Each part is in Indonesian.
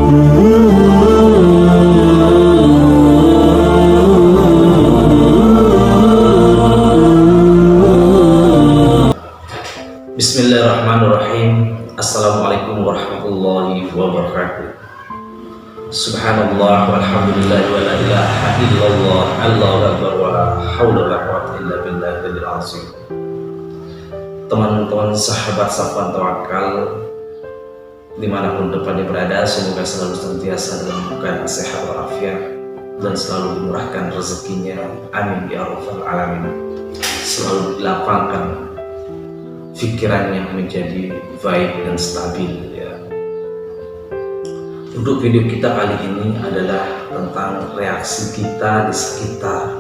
Bismillahirrahmanirrahim. Assalamualaikum warahmatullahi wabarakatuh. Subhanallah walhamdulillah wa la ilaha illallah, Allahu akbar wa la haula wa la quwwata illa billahil azim. Teman-teman sahabat Safwan Tawakal dimanapun tempatnya berada, semoga selalu senantiasa dalam keadaan sehat walafiat dan selalu dimurahkan rezekinya, amin ya rabbal alamin. Selalu dilapangkan pikirannya menjadi baik dan stabil ya. Untuk video kita kali ini adalah tentang reaksi kita di sekitar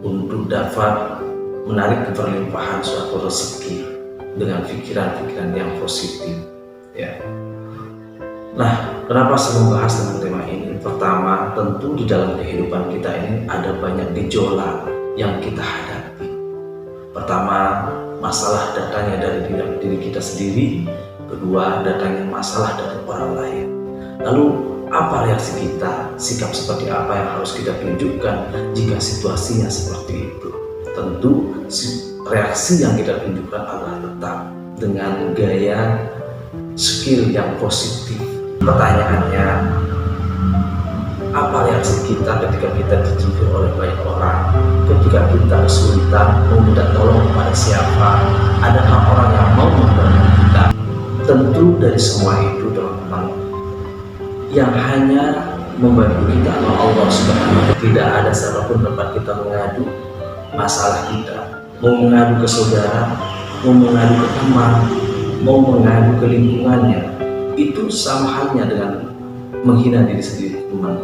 untuk dapat menarik keberlimpahan suatu rezeki dengan pikiran-pikiran yang positif ya. Nah, kenapa saya membahas tentang tema ini? Pertama, tentu di dalam kehidupan kita ini ada banyak gejolak yang kita hadapi. Pertama, masalah datangnya dari diri kita sendiri. Kedua, datangnya masalah dari orang lain. Lalu apa reaksi kita? Sikap seperti apa yang harus kita tunjukkan jika situasinya seperti itu? Tentu reaksi yang kita tunjukkan adalah tetap dengan gaya skill yang positif. Pertanyaannya, apa reaksi kita ketika kita dijinjing oleh banyak orang? Ketika kita kesulitan meminta tolong kepada siapa? Adakah orang yang mau membantu kita? Tentu dari semua itu teman-teman, yang hanya membantu kita adalah Allah Subhanahu wa Ta'ala. Tidak ada siapapun tempat kita mengadu masalah kita. Mau mengadu ke saudara, mau mengadu ke teman, mau mengadu ke lingkungannya, itu sama halnya dengan menghina diri sendiri teman.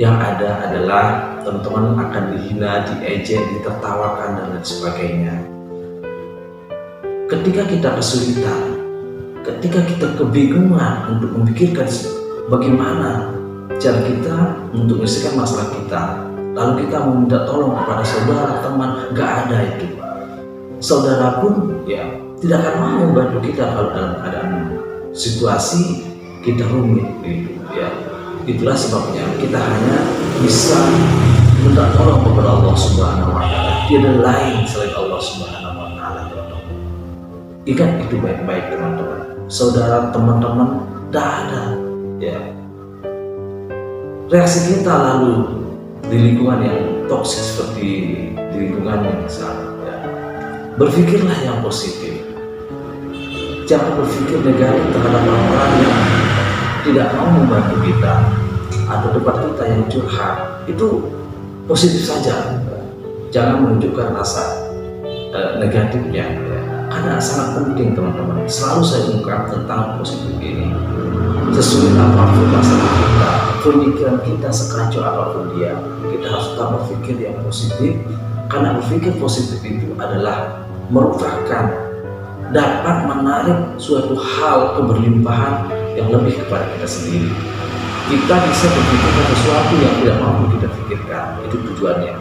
Yang ada adalah teman-teman akan dihina, diejek, ditertawakan dan lain sebagainya. Ketika kita kesulitan, ketika kita kebingungan untuk memikirkan bagaimana cara kita untuk menyelesaikan masalah kita, lalu kita meminta tolong kepada saudara, teman, gak ada itu. Saudara pun ya tidak akan mau membantu kita kalau dalam keadaan situasi kita rumit gitu ya. Itulah sebabnya kita hanya bisa minta tolong kepada Allah Subhanahu wa Ta'ala. Tiada lain selain Allah Subhanahu wa Ta'ala. Ingat itu baik-baik teman-teman. Saudara, teman-teman, tidak ada ya. Reaksi kita lalu di lingkungan yang toksik seperti di lingkungan yang salah ya. Berpikirlah yang positif. Jangan berpikir negatif terhadap orang-orang yang tidak mau membantu kita atau tempat kita yang curhat. Itu positif saja, jangan menunjukkan rasa negatifnya ya. Karena sangat penting teman-teman, selalu saya ungkap tentang positif ini. Sesulit apapun masalah kita, pemikiran kita sekacau apapun dia, kita harus tetap berpikir yang positif. Karena berpikir positif itu adalah merupakan dapat menarik suatu hal keberlimpahan yang lebih kepada kita sendiri. Kita bisa berpikirkan sesuatu yang tidak mampu kita pikirkan, itu tujuannya.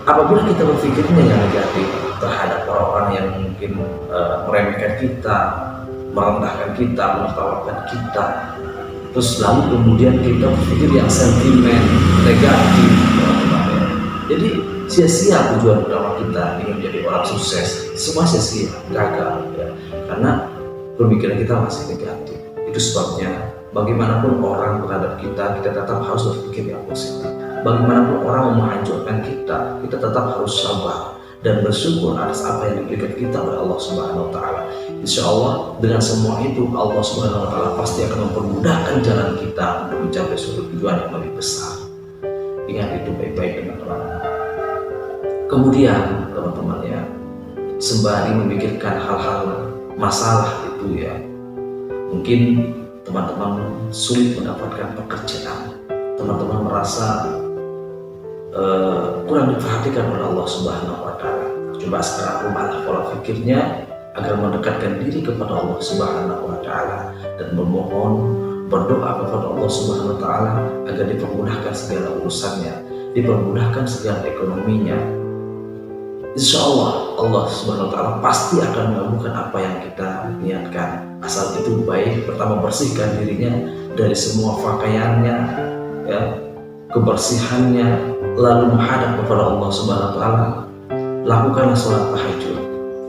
Apabila kita berpikirnya yang negatif terhadap orang-orang yang mungkin meremehkan kita, merendahkan kita, menertawakan kita, terus lalu kemudian kita berpikir yang sentimen negatif, jadi sia-sia tujuan utama kita ingin menjadi orang sukses. Semua sia-sia, gagal ya. Karena pemikiran kita masih negatif. Itu sebabnya bagaimanapun orang terhadap kita tetap harus berpikir yang positif. Bagaimanapun orang mau menghancurkan kita tetap harus sabar dan bersyukur atas apa yang diberikan kita oleh Allah Subhanahu wa Ta'ala. Insya Allah dengan semua itu Allah Subhanahu wa Ta'ala pasti akan mempermudahkan jalan kita untuk mencapai suatu tujuan yang lebih besar. Ingat itu baik-baik teman-teman. Kemudian teman-teman ya, sembari memikirkan hal-hal masalah itu ya, mungkin teman-teman sulit mendapatkan pekerjaan, teman-teman merasa kurang diperhatikan oleh Allah Subhanahu wa Ta'ala. Coba sekarang ubahlah pola pikirnya agar mendekatkan diri kepada Allah Subhanahu wa Ta'ala dan memohon, berdoa kepada Allah Subhanahu wa Ta'ala agar dipermudahkan segala urusannya, dipermudahkan segala ekonominya. insya Allah Allah Subhanahu Wa Taala pasti akan mengabulkan apa yang kita niatkan. Asal itu baik, pertama bersihkan dirinya dari semua pakaiannya, ya, kebersihannya, lalu menghadap kepada Allah Subhanahu Wa Taala. Lakukanlah sholat tahajud,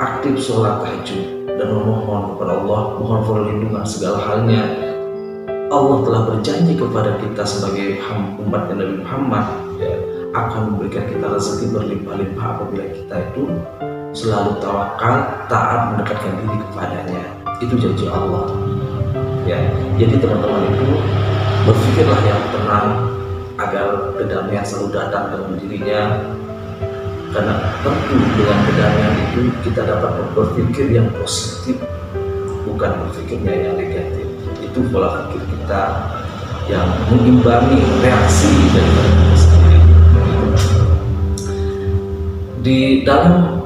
aktif sholat tahajud, dan memohon kepada Allah, mohon perlindungan segala halnya. Allah telah berjanji kepada kita sebagai umat Nabi Muhammad, ya, akan memberikan kita rezeki berlimpah-limpah apabila kita itu selalu tawakal, taat, mendekatkan diri kepadanya. Itu janji Allah. Ya, jadi teman-teman itu berpikirlah yang tenang agar kedamaian selalu datang dalam dirinya. Karena tentu dengan kedamaian itu kita dapat berpikir yang positif, bukan berpikirnya yang negatif. Itu pola pikir kita yang mengimbangi reaksi dari kita sendiri. Di dalam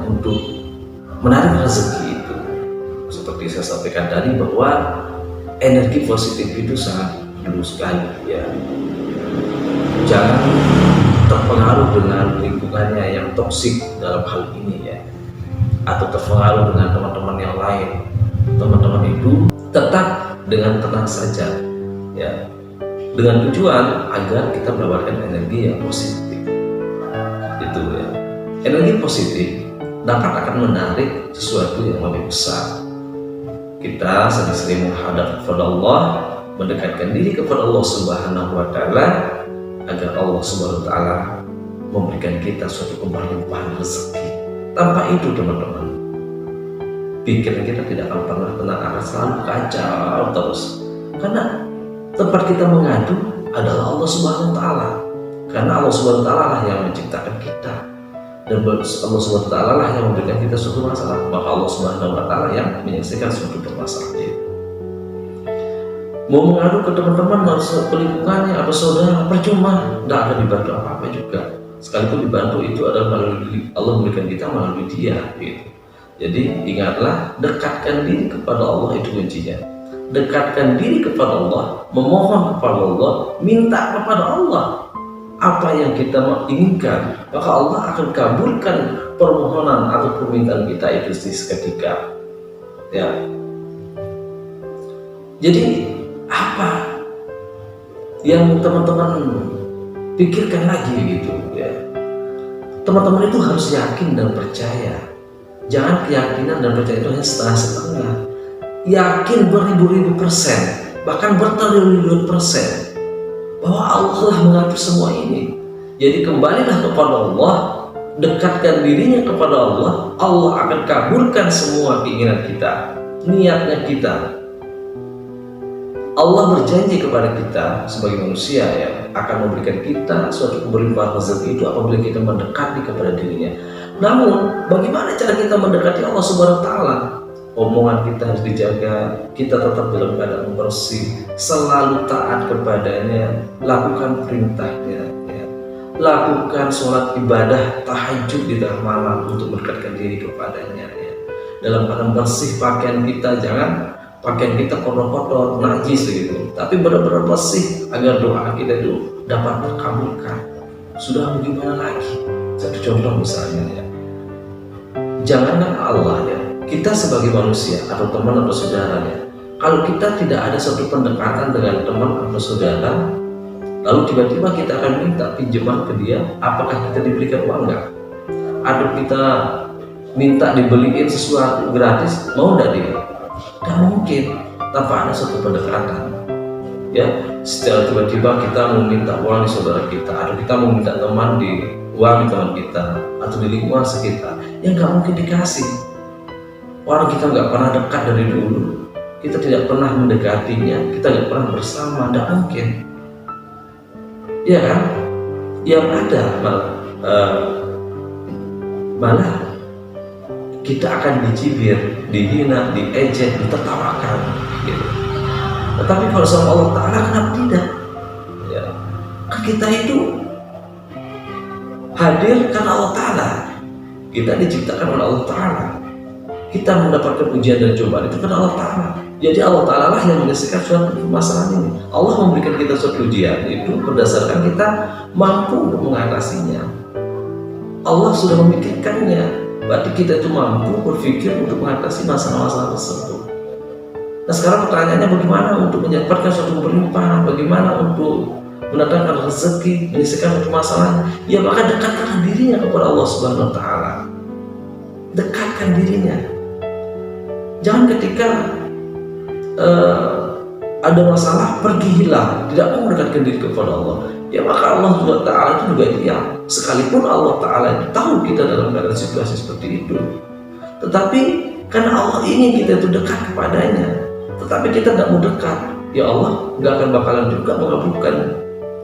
untuk menarik rezeki itu, seperti saya sampaikan tadi bahwa energi positif itu sangat perlu sekali, ya. Jangan terpengaruh dengan lingkungannya yang toksik dalam hal ini, ya, atau terpengaruh dengan teman-teman yang lain. Teman-teman itu tetap dengan tenang saja, ya, dengan tujuan agar kita mendapatkan energi yang positif. Itu, ya. Energi positif dapat akan menarik sesuatu yang lebih besar. Kita sering-sering menghadap kepada Allah, mendekatkan diri kepada Allah Subhanahu Wa Taala, agar Allah Subhanahu Wa Taala memberikan kita suatu kemelimpahan rezeki. Tanpa itu teman-teman, pikiran kita tidak akan pernah tenang, akan selalu kacau terus. Karena tempat kita mengadu adalah Allah Subhanahu Wa Taala. Karena Allah Subhanahu Wa Taala lah yang menciptakan kita, dan Allah Subhanahu Wa Taala lah yang memberikan kita suatu masalah. Maka Allah Subhanahu Wa Taala yang menyelesaikan suatu permasalahan itu. Mau mengadu ke teman-teman, ke lingkungannya, apa saudara, percuma, tidak akan dibantu apa-apa juga. Sekalipun dibantu itu adalah melalui Allah memberikan kita melalui dia, gitu. Jadi ingatlah, dekatkan diri kepada Allah, itu kuncinya. Dekatkan diri kepada Allah, memohon kepada Allah, minta kepada Allah apa yang kita inginkan, maka Allah akan kabulkan permohonan atau permintaan kita itu seketika, ya. Jadi apa yang teman-teman pikirkan lagi, gitu, ya. Teman-teman itu harus yakin dan percaya. Jangan keyakinan dan percaya itu hanya setengah-setengah. Yakin beribu-ribu %, bahkan bertriliun % bahwa Allah lah mengatur semua ini. Jadi kembalilah kepada Allah, dekatkan dirinya kepada Allah. Allah akan kabulkan semua keinginan kita, niatnya kita. Allah berjanji kepada kita sebagai manusia, ya, akan memberikan kita suatu berlimpah rezeki itu apabila kita mendekati kepada dirinya. Namun bagaimana cara kita mendekati Allah Subhanahu Wa Taala? Omongan kita harus dijaga, kita tetap dalam keadaan bersih, selalu taat kepadanya, lakukan perintahnya, ya. Lakukan sholat ibadah tahajud di tengah malam untuk mendekatkan diri kepadanya, ya. Dalam keadaan bersih, pakaian kita jangan pakaian kita kotor-kotor, najis gitu, tapi benar-benar bersih agar doa kita itu dapat terkabulkan. Sudah bagaimana lagi? Satu contoh misalnya, ya, jangankan Allah, ya, kita sebagai manusia atau teman atau saudara, ya, kalau kita tidak ada suatu pendekatan dengan teman atau saudara, lalu tiba-tiba kita akan minta pinjaman ke dia, apakah kita diberikan uang enggak? Atau kita minta dibeliin sesuatu gratis, mau enggak dia? Tidak mungkin tanpa ada suatu pendekatan, ya. Setelah tiba-tiba kita meminta uang di saudara kita, atau kita meminta teman di uang di teman kita, atau di lingkungan sekitar, yang nggak mungkin dikasih. Orang kita nggak pernah dekat dari dulu, kita tidak pernah mendekatinya, kita nggak pernah bersama, tidak mungkin, ya kan? Yang ada malah kita akan dicibir, dihina, diejek, ditertawakan, gitu. Tetapi kalau sama Allah Ta'ala, kenapa tidak? Ya. Kan kita itu hadir karena Allah Ta'ala. Kita diciptakan oleh Allah Ta'ala. Kita mendapatkan ujian dan cobaan itu karena Allah Ta'ala. Jadi Allah Ta'ala lah yang menyelesaikan suatu permasalahan ini. Allah memberikan kita suatu ujian itu berdasarkan kita mampu untuk mengatasinya. Allah sudah memikirkannya. Berarti kita itu mampu berpikir untuk mengatasi masalah-masalah tersebut. Nah sekarang pertanyaannya, bagaimana untuk mendapatkan suatu berlimpah, bagaimana untuk mendatangkan rezeki, menyelesaikan suatu masalah? Ya maka dekatkan dirinya kepada Allah Subhanahu Wa Taala. Dekatkan dirinya. Jangan ketika ada masalah pergi hilang, tidak mau mendekatkan diri kepada Allah. Ya maka Allah Subhanahu Wa Taala itu juga diam. Sekalipun Allah Taala itu tahu kita dalam keadaan situasi seperti itu, tetapi karena Allah ingin kita itu dekat kepadanya, tetapi kita tidak mau dekat, ya Allah nggak akan bakalan juga mengabulkan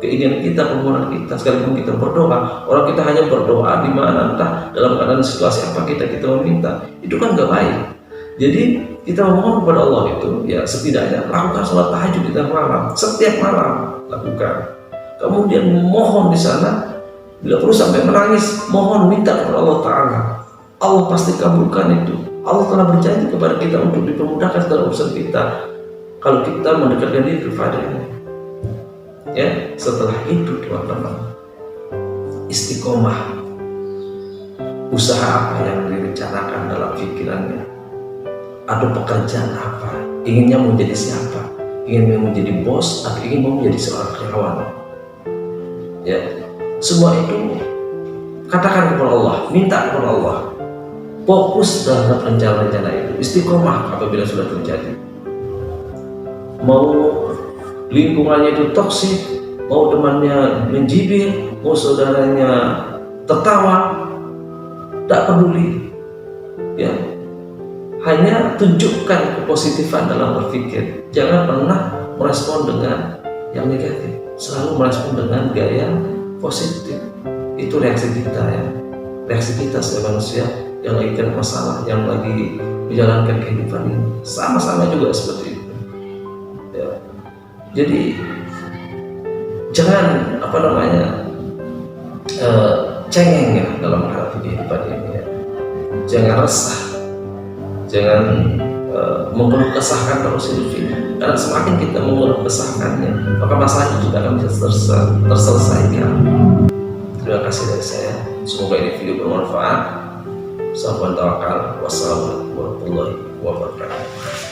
keinginan kita, permohonan kita. Sekalipun kita berdoa, orang kita hanya berdoa di mana, entah dalam keadaan situasi apa kita meminta, itu kan nggak baik. Jadi kita memohon kepada Allah itu, ya setidaknya lakukan sholat tahajud di malam, setiap malam lakukan. Kemudian mohon di sana, bila perlu sampai menangis, mohon minta kepada Allah Taala. Allah pasti kabulkan itu. Allah telah berjanji kepada kita untuk dipermudahkan segala urusan kita kalau kita mendekatkan diri kepadanya. Ya, setelah itu teman-teman, istiqomah, usaha apa yang direncanakan dalam pikirannya, atau pekerjaan apa, inginnya menjadi siapa, ingin menjadi bos atau ingin menjadi seorang karyawan, ya semua itu katakan kepada Allah, minta kepada Allah, fokus dalam rencana-rencana itu, istiqomah apabila sudah terjadi. Mau lingkungannya itu toksik, mau temannya menjibir, mau saudaranya tertawa, tak peduli, ya hanya tunjukkan kepositifan dalam berpikir. Jangan pernah merespon dengan yang negatif, selalu merespon dengan gaya positif. Itu reaksi kita, ya, reaksi kita sebagai manusia yang lagi kena masalah, yang lagi menjalankan kehidupan ini, sama-sama juga seperti itu, ya. Jadi jangan cengeng ya dalam menghadapi kehidupan ini, ya. Jangan resah, jangan mengeluh kesahkan terus hidup ini, karena semakin kita mengeluh kesahkannya, maka masalah itu juga akan bisa terselesaikan. Terima kasih dari saya, semoga ini video bermanfaat. Salam tawakal. Wassalamualaikum warahmatullahi wabarakatuh.